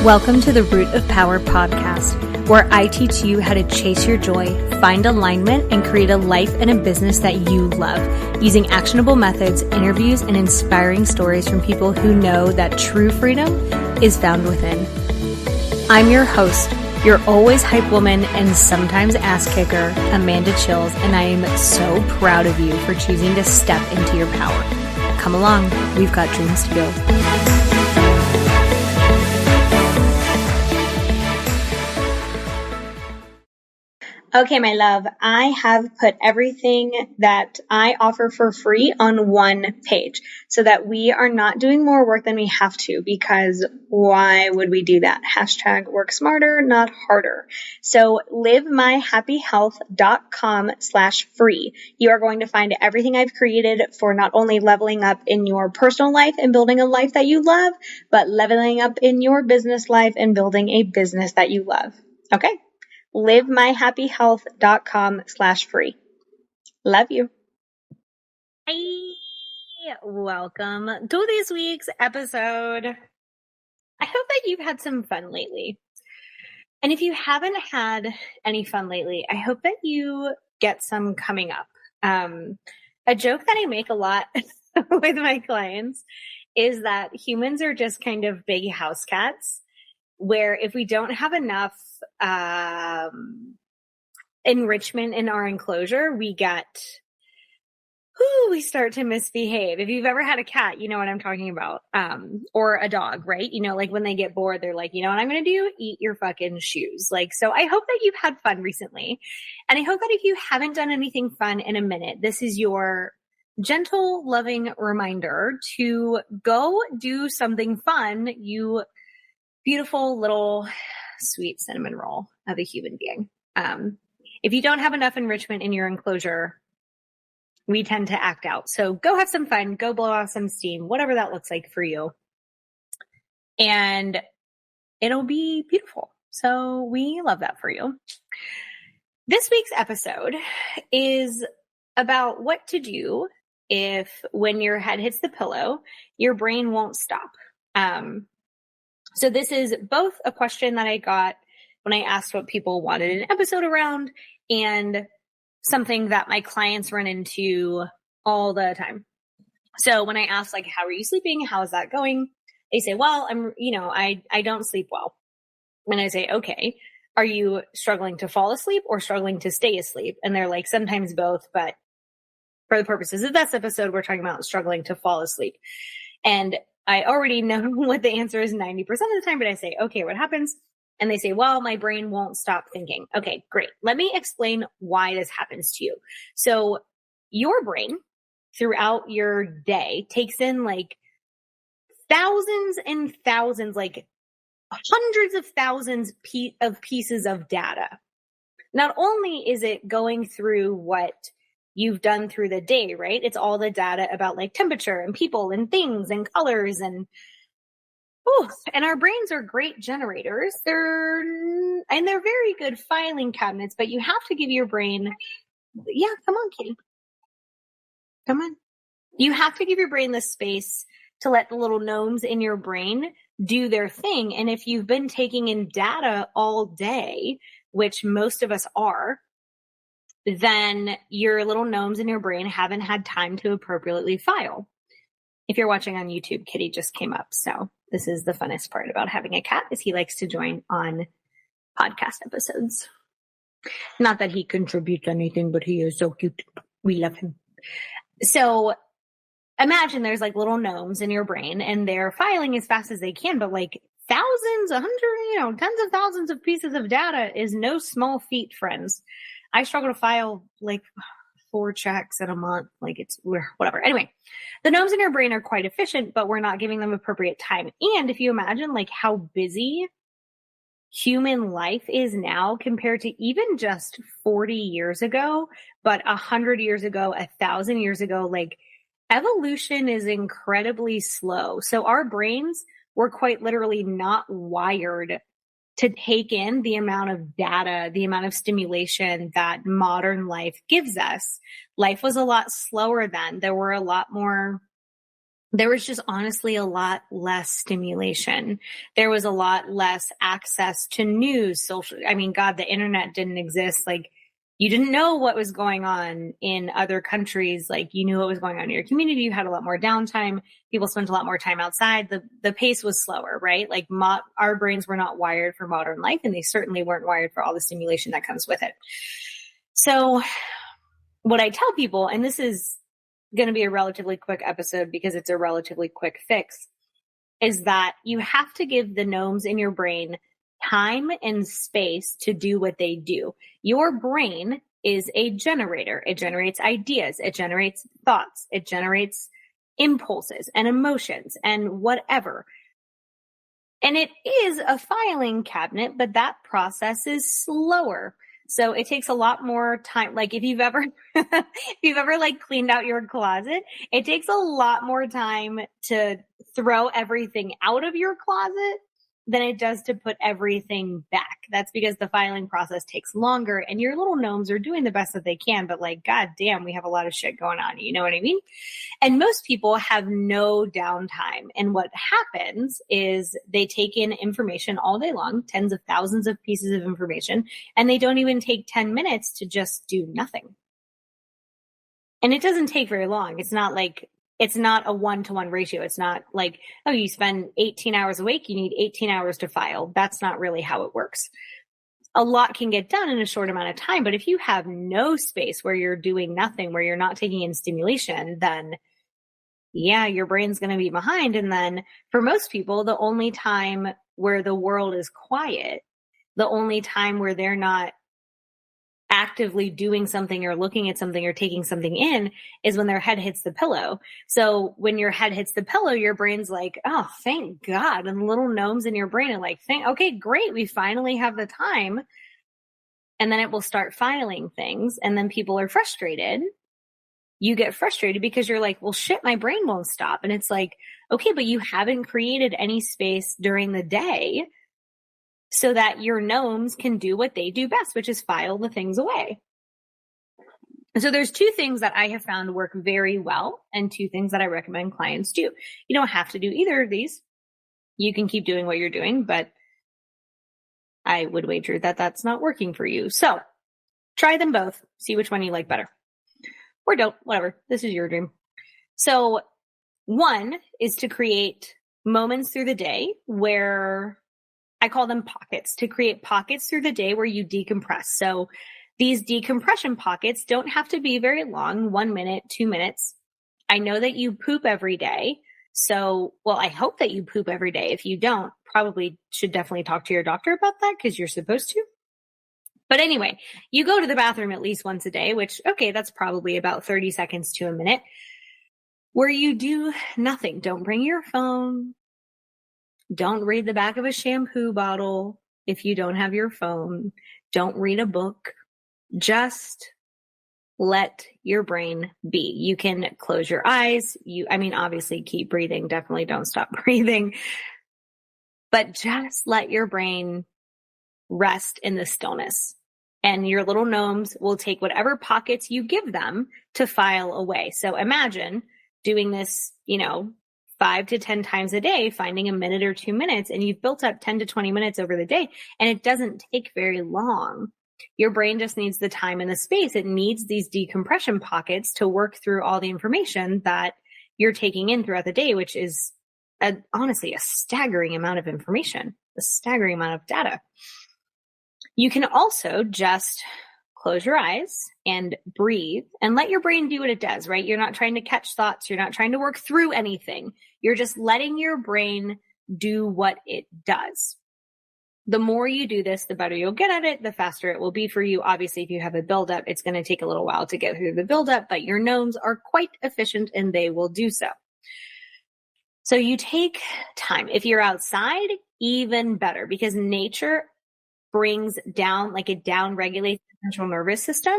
Welcome to the Root of Power podcast, where I teach you how to chase your joy, find alignment, and create a life and a business that you love, using actionable methods, interviews, and inspiring stories from people who know that true freedom is found within. I'm your host, your always hype woman and sometimes ass kicker, Amanda Chills, and I am so proud of you for choosing to step into your power. Come along, we've got dreams to build. Okay, my love, I have put everything that I offer for free on one page so that we are not doing more work than we have to, because why would we do that? Hashtag work smarter, not harder. So livemyhappyhealth.com/free. You are going to find everything I've created for not only leveling up in your personal life and building a life that you love, but leveling up in your business life and building a business that you love. Okay? livemyhappyhealth.com/free. Love you. Hey, welcome to this week's episode. I hope that you've had some fun lately. And if you haven't had any fun lately, I hope that you get some coming up. A joke that I make a lot with my clients is that humans are just kind of big house cats, where if we don't have enough enrichment in our enclosure, we start to misbehave. If you've ever had a cat, you know what I'm talking about. Or a dog, right? You know, like when they get bored, they're like, you know what I'm going to do? Eat your fucking shoes. Like, so I hope that you've had fun recently. And I hope that if you haven't done anything fun in a minute, this is your gentle, loving reminder to go do something fun, you beautiful little sweet cinnamon roll of a human being. If you don't have enough enrichment in your enclosure, we tend to act out. So go have some fun, go blow off some steam, whatever that looks like for you. And it'll be beautiful. So we love that for you. This week's episode is about what to do if when your head hits the pillow, your brain won't stop. So this is both a question that I got when I asked what people wanted an episode around, and something that my clients run into all the time. So when I ask, like, how are you sleeping? How is that going? They say, well, I don't sleep well. And I say, okay, are you struggling to fall asleep or struggling to stay asleep? And they're like, sometimes both, but for the purposes of this episode, we're talking about struggling to fall asleep. And I already know what the answer is 90% of the time, but I say, okay, what happens? And they say, well, my brain won't stop thinking. Okay, great. Let me explain why this happens to you. So your brain throughout your day takes in like thousands and thousands, like hundreds of thousands of pieces of data. Not only is it going through what you've done through the day, right? It's all the data about like temperature and people and things and colors and our brains are great generators. They're very good filing cabinets, but you have to give your brain, come on, kitty. Come on. You have to give your brain the space to let the little gnomes in your brain do their thing. And if you've been taking in data all day, which most of us are, then your little gnomes in your brain haven't had time to appropriately file. If you're watching on YouTube, Kitty just came up. So this is the funnest part about having a cat, is he likes to join on podcast episodes. Not that he contributes anything, but he is so cute. We love him. So imagine there's like little gnomes in your brain and they're filing as fast as they can, but like thousands, tens of thousands of pieces of data is no small feat, friends. I struggle to file like 4 checks in a month. Like whatever. Anyway, the gnomes in your brain are quite efficient, but we're not giving them appropriate time. And if you imagine like how busy human life is now compared to even just 40 years ago, but 100 years ago, 1,000 years ago, like evolution is incredibly slow. So our brains were quite literally not wired to take in the amount of data, the amount of stimulation that modern life gives us. Life was a lot slower then. There were a lot more there was just honestly a lot less stimulation. There was a lot less access to news, social. I mean, God, the internet didn't exist. Like, you didn't know what was going on in other countries. Like, you knew what was going on in your community. You had a lot more downtime. People spent a lot more time outside. The pace was slower, right? Like, our brains were not wired for modern life, and they certainly weren't wired for all the stimulation that comes with it. So what I tell people, and this is going to be a relatively quick episode because it's a relatively quick fix, is that you have to give the gnomes in your brain time and space to do what they do. Your brain is a generator. It generates ideas. It generates thoughts. It generates impulses and emotions and whatever. And it is a filing cabinet, but that process is slower. So it takes a lot more time. Like if you've ever like cleaned out your closet, it takes a lot more time to throw everything out of your closet than it does to put everything back. That's because the filing process takes longer, and your little gnomes are doing the best that they can, but like, God damn, we have a lot of shit going on. You know what I mean? And most people have no downtime. And what happens is they take in information all day long, tens of thousands of pieces of information, and they don't even take 10 minutes to just do nothing. And it doesn't take very long. It's not a 1-to-1 ratio. It's not like, oh, you spend 18 hours a week, you need 18 hours to file. That's not really how it works. A lot can get done in a short amount of time, but if you have no space where you're doing nothing, where you're not taking in stimulation, then yeah, your brain's going to be behind. And then for most people, the only time where the world is quiet, the only time where they're not actively doing something or looking at something or taking something in is when their head hits the pillow. So when your head hits the pillow, your brain's like, oh, thank God. And the little gnomes in your brain are like, okay, great. We finally have the time. And then it will start filing things. And then people are frustrated. You get frustrated because you're like, well, shit, my brain won't stop. And it's like, okay, but you haven't created any space during the day so that your gnomes can do what they do best, which is file the things away. So there's two things that I have found work very well and two things that I recommend clients do. You don't have to do either of these. You can keep doing what you're doing, but I would wager that that's not working for you. So try them both. See which one you like better. Or don't, whatever. This is your dream. So one is to create moments through the day where I call them pockets, to create pockets through the day where you decompress. So these decompression pockets don't have to be very long, 1 minute, 2 minutes. I know that you poop every day. So, well, I hope that you poop every day. If you don't, probably should definitely talk to your doctor about that because you're supposed to. But anyway, you go to the bathroom at least once a day, which, okay, that's probably about 30 seconds to a minute, where you do nothing. Don't bring your phone. Don't read the back of a shampoo bottle if you don't have your phone. Don't read a book. Just let your brain be. You can close your eyes. Obviously keep breathing. Definitely don't stop breathing. But just let your brain rest in the stillness. And your little gnomes will take whatever pockets you give them to file away. So imagine doing this, 5 to 10 times a day, finding a minute or 2 minutes, and you've built up 10 to 20 minutes over the day, and it doesn't take very long. Your brain just needs the time and the space. It needs these decompression pockets to work through all the information that you're taking in throughout the day, which is honestly a staggering amount of information, a staggering amount of data. You can also just close your eyes and breathe and let your brain do what it does, right? You're not trying to catch thoughts. You're not trying to work through anything. You're just letting your brain do what it does. The more you do this, the better you'll get at it, the faster it will be for you. Obviously, if you have a buildup, it's going to take a little while to get through the buildup, but your gnomes are quite efficient and they will do so. So you take time. If you're outside, even better, because nature brings down, like it down regulates the central nervous system,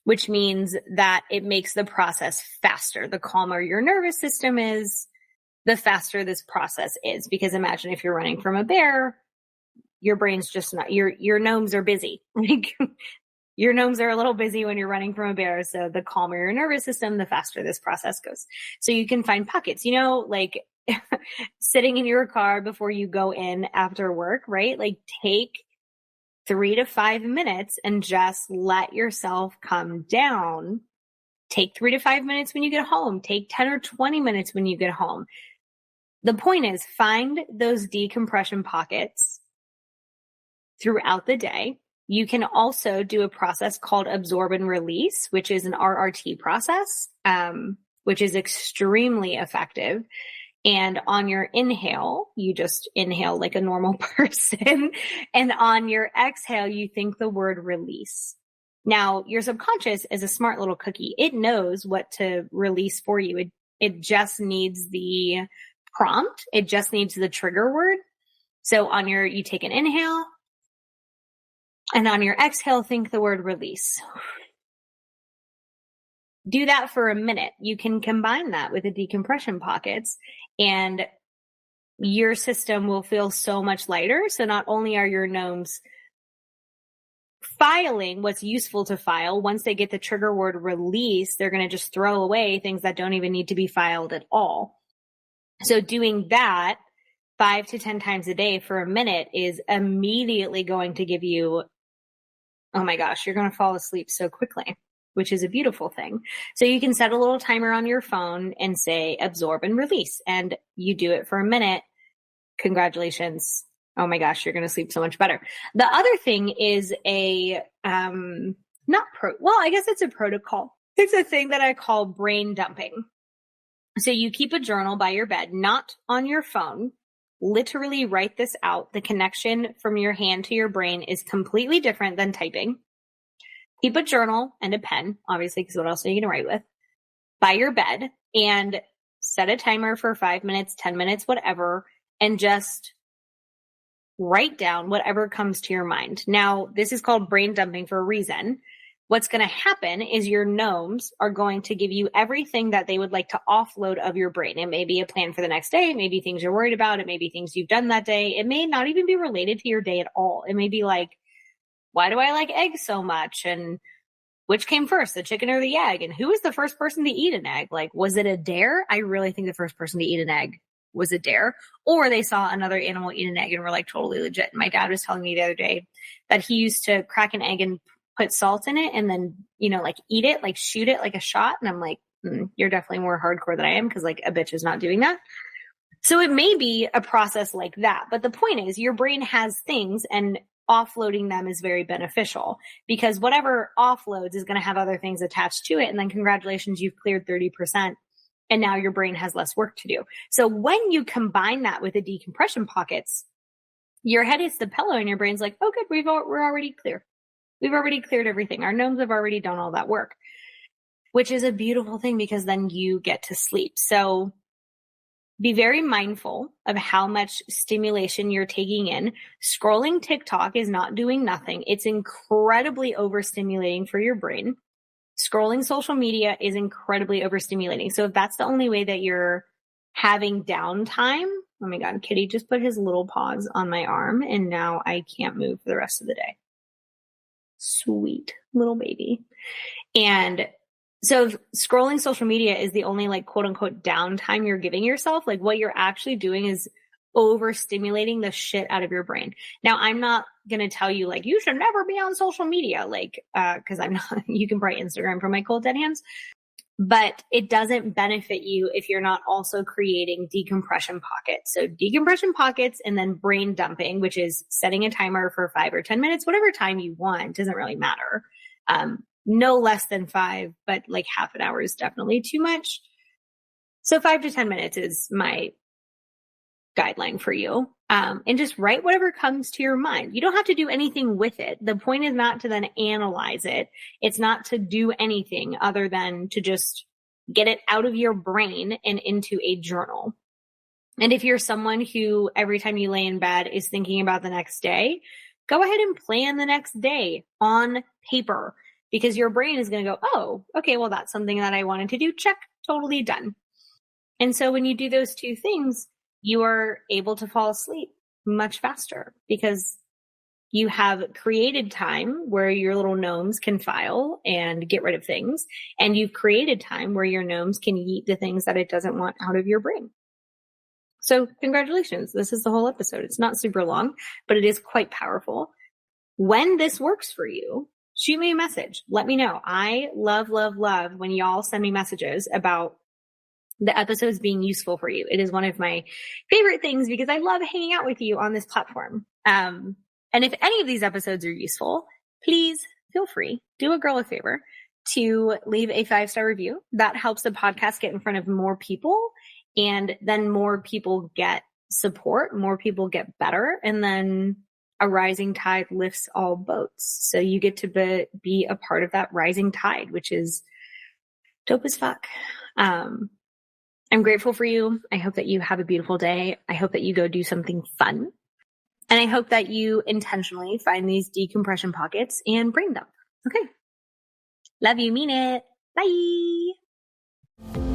which means that it makes the process faster. The calmer your nervous system is, the faster this process is. Because imagine if you're running from a bear, your brain's just not, your gnomes are busy. Like your gnomes are a little busy when you're running from a bear. So the calmer your nervous system, the faster this process goes. So you can find pockets, like sitting in your car before you go in after work, right? Like take 3 to 5 minutes and just let yourself come down. Take 3 to 5 minutes when you get home. Take 10 or 20 minutes when you get home. The point is, find those decompression pockets throughout the day. You can also do a process called absorb and release, which is an RRT process, which is extremely effective. And on your inhale, you just inhale like a normal person. And on your exhale, you think the word release. Now, your subconscious is a smart little cookie. It knows what to release for you. It just needs the prompt. It just needs the trigger word. So you take an inhale, and on your exhale, think the word release. Do that for a minute. You can combine that with the decompression pockets, and your system will feel so much lighter. So not only are your gnomes filing what's useful to file, once they get the trigger word release, they're going to just throw away things that don't even need to be filed at all. So doing that 5 to 10 times a day for a minute is immediately going to give you, oh my gosh, you're going to fall asleep so quickly, which is a beautiful thing. So you can set a little timer on your phone and say absorb and release, and you do it for a minute. Congratulations. Oh my gosh, you're going to sleep so much better. The other thing is I guess it's a protocol. It's a thing that I call brain dumping. So you keep a journal by your bed, not on your phone. Literally write this out. The connection from your hand to your brain is completely different than typing. Keep a journal and a pen, obviously, because what else are you going to write with, by your bed, and set a timer for 5 minutes, 10 minutes, whatever, and just write down whatever comes to your mind. Now, this is called brain dumping for a reason. What's going to happen is your gnomes are going to give you everything that they would like to offload of your brain. It may be a plan for the next day. It may be things you're worried about. It may be things you've done that day. It may not even be related to your day at all. It may be like, why do I like eggs so much? And which came first, the chicken or the egg? And who was the first person to eat an egg? Like, was it a dare? I really think the first person to eat an egg was a dare. Or they saw another animal eat an egg and were like totally legit. My dad was telling me the other day that he used to crack an egg and put salt in it and then, like eat it, like shoot it like a shot. And I'm like, you're definitely more hardcore than I am, because like a bitch is not doing that. So it may be a process like that. But the point is, your brain has things, and offloading them is very beneficial, because whatever offloads is going to have other things attached to it. And then congratulations, you've cleared 30%. And now your brain has less work to do. So when you combine that with the decompression pockets, your head hits the pillow and your brain's like, oh, good, we're already clear. We've already cleared everything. Our gnomes have already done all that work, which is a beautiful thing, because then you get to sleep. So be very mindful of how much stimulation you're taking in. Scrolling TikTok is not doing nothing. It's incredibly overstimulating for your brain. Scrolling social media is incredibly overstimulating. So if that's the only way that you're having downtime, oh my God, Kitty just put his little paws on my arm, and now I can't move for the rest of the day. Sweet little baby. And so if scrolling social media is the only like quote unquote downtime you're giving yourself, like what you're actually doing is overstimulating the shit out of your brain. Now, I'm not going to tell you like, you should never be on social media, like, cause I'm not, you can probably Instagram from my cold dead hands, but it doesn't benefit you if you're not also creating decompression pockets. So decompression pockets, and then brain dumping, which is setting a timer for 5 or 10 minutes, whatever time you want, doesn't really matter. No less than 5, but like half an hour is definitely too much. So 5 to 10 minutes is my guideline for you. And just write whatever comes to your mind. You don't have to do anything with it. The point is not to then analyze it. It's not to do anything other than to just get it out of your brain and into a journal. And if you're someone who every time you lay in bed is thinking about the next day, go ahead and plan the next day on paper, because your brain is going to go, oh, okay, well, that's something that I wanted to do. Check, totally done. And so when you do those two things, you are able to fall asleep much faster, because You have created time where your little gnomes can file and get rid of things. And you've created time where your gnomes can eat the things that it doesn't want out of your brain. So congratulations. This is the whole episode. It's not super long, but it is quite powerful. When this works for you, shoot me a message. Let me know. I love when y'all send me messages about the episodes being useful for you. It is one of my favorite things because I love hanging out with you on this platform. And if any of these episodes are useful, please feel free, do a girl a favor to leave a 5-star review. That helps the podcast get in front of more people, and then more people get support, more people get better, and then a rising tide lifts all boats. So you get to be a part of that rising tide, which is dope as fuck. I'm grateful for you. I hope that you have a beautiful day. I hope that you go do something fun. And I hope that you intentionally find these decompression pockets and bring them. Okay. Love you. Mean it. Bye.